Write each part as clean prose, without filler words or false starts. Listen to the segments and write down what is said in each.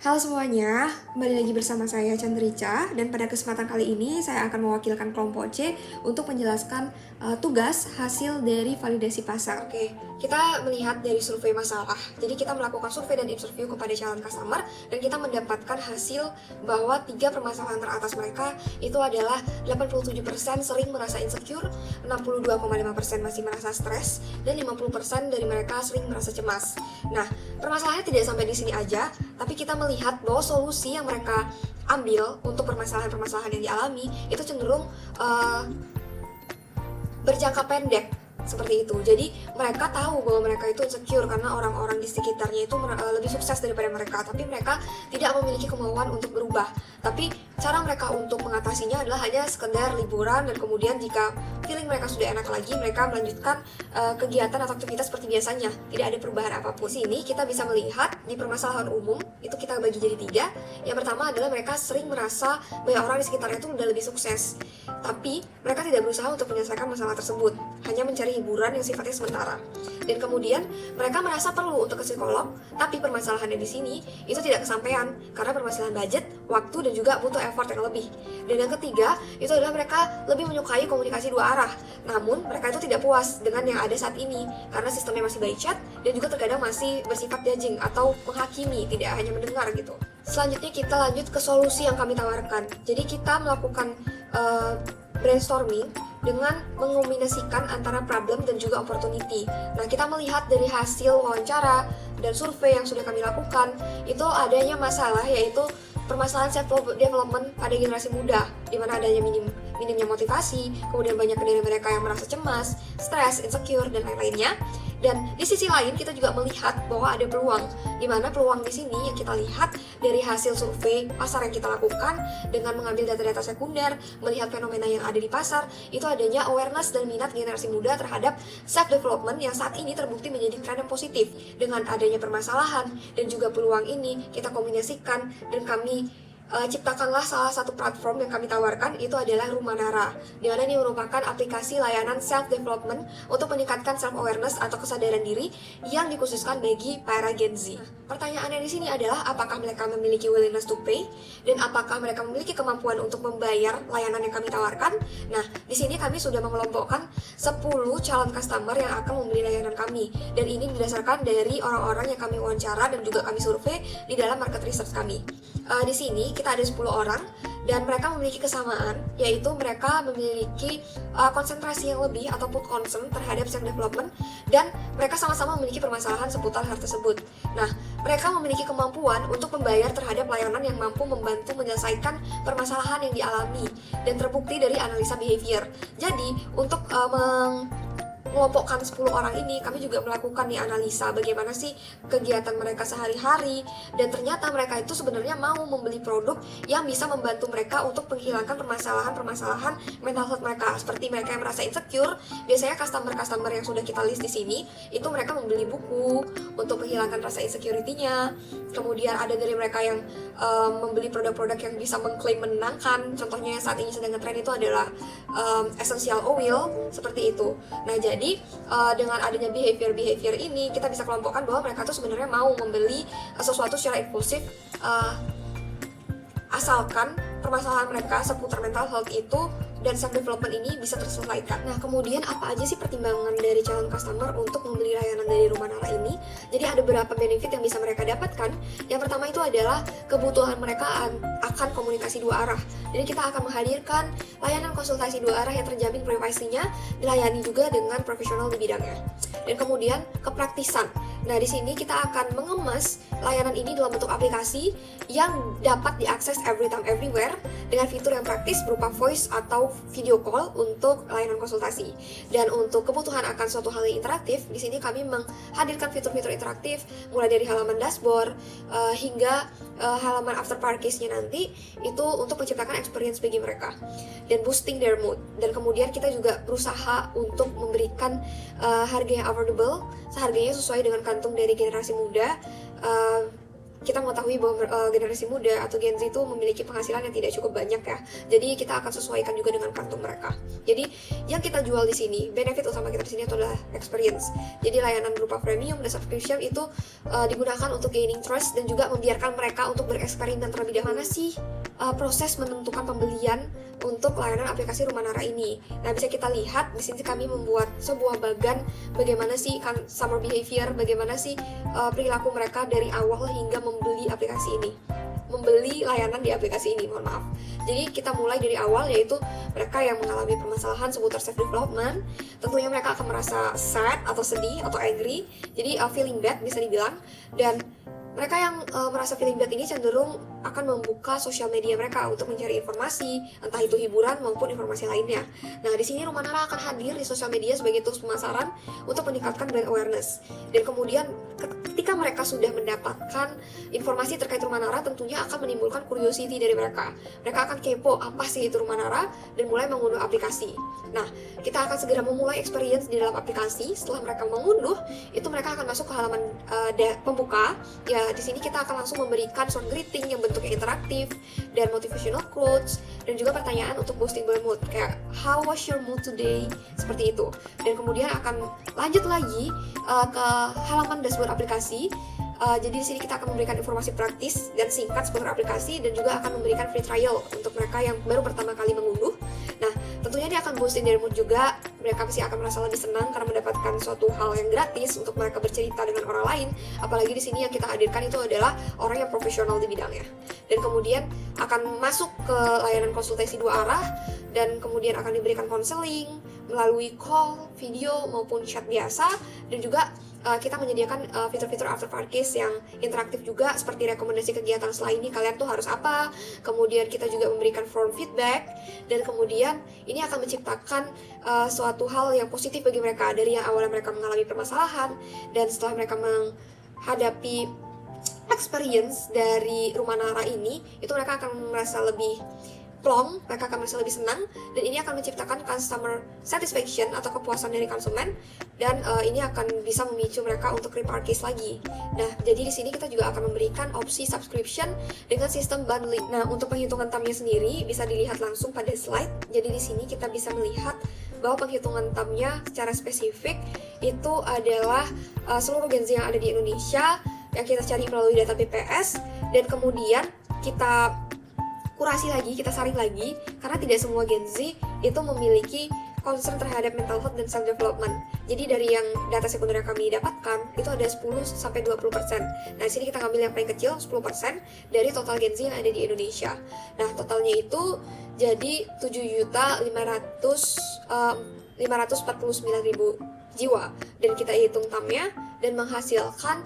Halo semuanya, kembali lagi bersama saya Chandrica dan pada kesempatan kali ini saya akan mewakilkan kelompok C untuk menjelaskan tugas hasil dari validasi pasar. Oke, kita melihat dari survei masalah. Jadi kita melakukan survei dan interview kepada calon customer dan kita mendapatkan hasil bahwa 3 permasalahan teratas mereka itu adalah 87% sering merasa insecure, 62,5% masih merasa stres, dan 50% dari mereka sering merasa cemas. Nah, permasalahannya tidak sampai di sini aja, tapi kita melihat bahwa solusi yang mereka ambil untuk permasalahan-permasalahan yang dialami itu cenderung berjangka pendek seperti itu. Jadi mereka tahu bahwa mereka itu insecure karena orang-orang di sekitarnya itu lebih sukses daripada mereka, tapi mereka tidak memiliki kemauan untuk berubah. Tapi cara mereka untuk mengatasinya adalah hanya sekedar liburan, dan kemudian jika feeling mereka sudah enak lagi, mereka melanjutkan kegiatan atau aktivitas seperti biasanya. Tidak ada perubahan apapun. Sini kita bisa melihat di permasalahan umum itu kita bagi jadi 3. Yang pertama adalah mereka sering merasa banyak orang di sekitarnya itu udah lebih sukses, tapi mereka tidak berusaha untuk menyelesaikan masalah tersebut, hanya mencari hiburan yang sifatnya sementara. Dan kemudian mereka merasa perlu untuk ke psikolog, tapi permasalahannya di sini itu tidak kesampaian karena permasalahan budget, waktu, dan juga butuh effort yang lebih. Dan yang ketiga itu adalah mereka lebih menyukai komunikasi dua arah, namun mereka itu tidak puas dengan yang ada saat ini karena sistemnya masih by chat dan juga terkadang masih bersifat judging atau menghakimi, tidak hanya mendengar gitu. Selanjutnya kita lanjut ke solusi yang kami tawarkan. Jadi kita melakukan brainstorming dengan mengombinasikan antara problem dan juga opportunity. Nah, kita melihat dari hasil wawancara dan survei yang sudah kami lakukan, itu adanya masalah, yaitu permasalahan self-development pada generasi muda, di mana adanya minimnya motivasi, kemudian banyak dari mereka yang merasa cemas, stres, insecure, dan lain-lainnya. Dan di sisi lain kita juga melihat bahwa ada peluang, di mana peluang di sini yang kita lihat dari hasil survei pasar yang kita lakukan dengan mengambil data-data sekunder, melihat fenomena yang ada di pasar, itu adanya awareness dan minat generasi muda terhadap self-development yang saat ini terbukti menjadi tren yang positif. Dengan adanya permasalahan dan juga peluang ini, kita kombinasikan dan kami ciptakanlah salah satu platform yang kami tawarkan, itu adalah Rumanara, di mana ini merupakan aplikasi layanan self-development untuk meningkatkan self-awareness atau kesadaran diri yang dikhususkan bagi para Gen Z. Pertanyaannya di sini adalah apakah mereka memiliki willingness to pay dan apakah mereka memiliki kemampuan untuk membayar layanan yang kami tawarkan. Nah, di sini kami sudah mengelompokkan 10 calon customer yang akan membeli layanan kami, dan ini didasarkan dari orang-orang yang kami wawancara dan juga kami survei di dalam market research kami. Di sini kita ada 10 orang dan mereka memiliki kesamaan, yaitu mereka memiliki konsentrasi yang lebih ataupun concern terhadap self development, dan mereka sama-sama memiliki permasalahan seputar hal tersebut. Nah, mereka memiliki kemampuan untuk membayar terhadap layanan yang mampu membantu menyelesaikan permasalahan yang dialami dan terbukti dari analisa behavior. Jadi, untuk mengelompokkan 10 orang ini, kami juga melakukan nih analisa bagaimana sih kegiatan mereka sehari-hari, dan ternyata mereka itu sebenarnya mau membeli produk yang bisa membantu mereka untuk menghilangkan permasalahan-permasalahan mental health mereka. Seperti mereka yang merasa insecure, biasanya customer-customer yang sudah kita list di sini, itu mereka membeli buku untuk menghilangkan rasa insecurity-nya. Kemudian ada dari mereka yang membeli produk-produk yang bisa mengklaim menenangkan. Contohnya yang saat ini sedang ngetren itu adalah essential oil, seperti itu. Nah, jadi dengan adanya behavior ini, kita bisa kelompokkan bahwa mereka tuh sebenarnya mau membeli sesuatu secara impulsif, asalkan permasalahan mereka seputar mental health itu dan self development ini bisa terselesaikan. Nah, kemudian apa aja sih pertimbangan dari calon customer untuk membeli layanan dari Rumanara ini? Jadi ada beberapa benefit yang bisa mereka dapatkan. Yang pertama itu adalah kebutuhan mereka akan komunikasi dua arah. Jadi kita akan menghadirkan layanan konsultasi dua arah yang terjamin privasinya, dilayani juga dengan profesional di bidangnya. Dan kemudian kepraktisan. Nah, di sini kita akan mengemas layanan ini dalam bentuk aplikasi yang dapat diakses every time everywhere dengan fitur yang praktis berupa voice atau video call untuk layanan konsultasi. Dan untuk kebutuhan akan suatu hal yang interaktif, di sini kami menghadirkan fitur-fitur interaktif mulai dari halaman dashboard hingga halaman after purchase-nya nanti itu untuk menciptakan experience bagi mereka dan boosting their mood. Dan kemudian kita juga berusaha untuk memberikan harga yang affordable, seharganya sesuai dengan kantung dari generasi muda, kita mengetahui bahwa generasi muda atau Gen Z itu memiliki penghasilan yang tidak cukup banyak ya. Jadi kita akan sesuaikan juga dengan kantong mereka. Jadi yang kita jual di sini, benefit utama kita di sini adalah experience. Jadi layanan berupa premium dan subscription itu digunakan untuk gaining trust dan juga membiarkan mereka untuk bereksperimen terlebih dahulu. Mana sih proses menentukan pembelian untuk layanan aplikasi Rumanara ini? Nah, bisa kita lihat di sini kami membuat sebuah bagan bagaimana sih customer behavior, bagaimana sih perilaku mereka dari awal hingga membeli aplikasi ini, membeli layanan di aplikasi ini, mohon maaf. Jadi kita mulai dari awal, yaitu mereka yang mengalami permasalahan seputar self development. Tentunya mereka akan merasa sad atau sedih atau angry, jadi feeling bad bisa dibilang. Dan mereka yang merasa feeling bad ini cenderung akan membuka sosial media mereka untuk mencari informasi, entah itu hiburan maupun informasi lainnya. Nah, di sini Rumanara akan hadir di sosial media sebagai tools pemasaran untuk meningkatkan brand awareness. Dan kemudian ketika mereka sudah mendapatkan informasi terkait Rumanara, tentunya akan menimbulkan curiosity dari mereka. Mereka akan kepo apa sih itu Rumanara dan mulai mengunduh aplikasi. Nah, kita akan segera memulai experience di dalam aplikasi. Setelah mereka mengunduh, itu mereka akan masuk ke halaman pembuka. Ya, di sini kita akan langsung memberikan short greeting yang bentuknya interaktif dan motivational quotes dan juga pertanyaan untuk boosting mood kayak how was your mood today, seperti itu. Dan kemudian akan lanjut lagi ke halaman dashboard aplikasi. Jadi di sini kita akan memberikan informasi praktis dan singkat seputar aplikasi dan juga akan memberikan free trial untuk mereka yang baru pertama kali mengunduh. Nah, tentunya dia akan boosting dari mood juga. Mereka pasti akan merasa lebih senang karena mendapatkan suatu hal yang gratis untuk mereka bercerita dengan orang lain. Apalagi di sini yang kita hadirkan itu adalah orang yang profesional di bidangnya. Dan kemudian akan masuk ke layanan konsultasi dua arah dan kemudian akan diberikan konseling melalui call, video maupun chat biasa, dan juga kita menyediakan fitur-fitur after purchase yang interaktif juga, seperti rekomendasi kegiatan setelah ini kalian tuh harus apa. Kemudian kita juga memberikan form feedback, dan kemudian ini akan menciptakan suatu hal yang positif bagi mereka. Dari yang awalnya mereka mengalami permasalahan, dan setelah mereka menghadapi experience dari Rumanara ini, itu mereka akan merasa lebih plong, mereka akan merasa lebih senang, dan ini akan menciptakan customer satisfaction atau kepuasan dari konsumen, dan ini akan bisa memicu mereka untuk repurchase lagi. Nah, jadi di sini kita juga akan memberikan opsi subscription dengan sistem bundling. Nah, untuk penghitungan TAM-nya sendiri bisa dilihat langsung pada slide. Jadi di sini kita bisa melihat bahwa penghitungan TAM-nya secara spesifik itu adalah seluruh Gen Z yang ada di Indonesia yang kita cari melalui data BPS, dan kemudian kita kurasi lagi, kita saring lagi, karena tidak semua Gen Z itu memiliki concern terhadap mental health dan self development. Jadi dari yang data sekunder yang kami dapatkan itu ada 10-20%. Nah, di sini kita ngambil yang paling kecil 10% dari total Gen Z yang ada di Indonesia. Nah, totalnya itu jadi 7.549.000 jiwa, dan kita hitung TAM-nya dan menghasilkan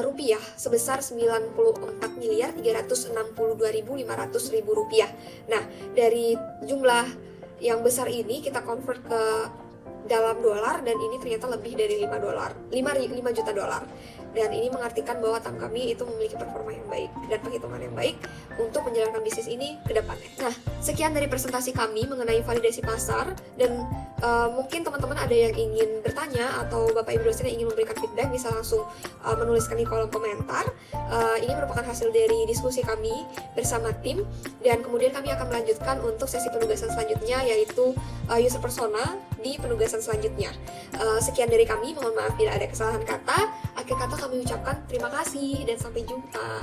rupiah sebesar 94.362.500.000 rupiah. Nah, dari jumlah yang besar ini kita convert ke dalam dolar, dan ini ternyata lebih dari 5 juta dolar. Dan ini mengartikan bahwa TAM kami itu memiliki performa yang baik dan perhitungan yang baik untuk menjalankan bisnis ini ke depannya. Nah, sekian dari presentasi kami mengenai validasi pasar, dan mungkin teman-teman ada yang ingin bertanya atau Bapak Ibu dosen yang ingin memberikan feedback bisa langsung menuliskan di kolom komentar. Ini merupakan hasil dari diskusi kami bersama tim, dan kemudian kami akan melanjutkan untuk sesi penugasan selanjutnya, yaitu user persona di penugasan selanjutnya. Sekian dari kami, mohon maaf bila ada kesalahan kata. Akhir kata kami ucapkan terima kasih dan sampai jumpa.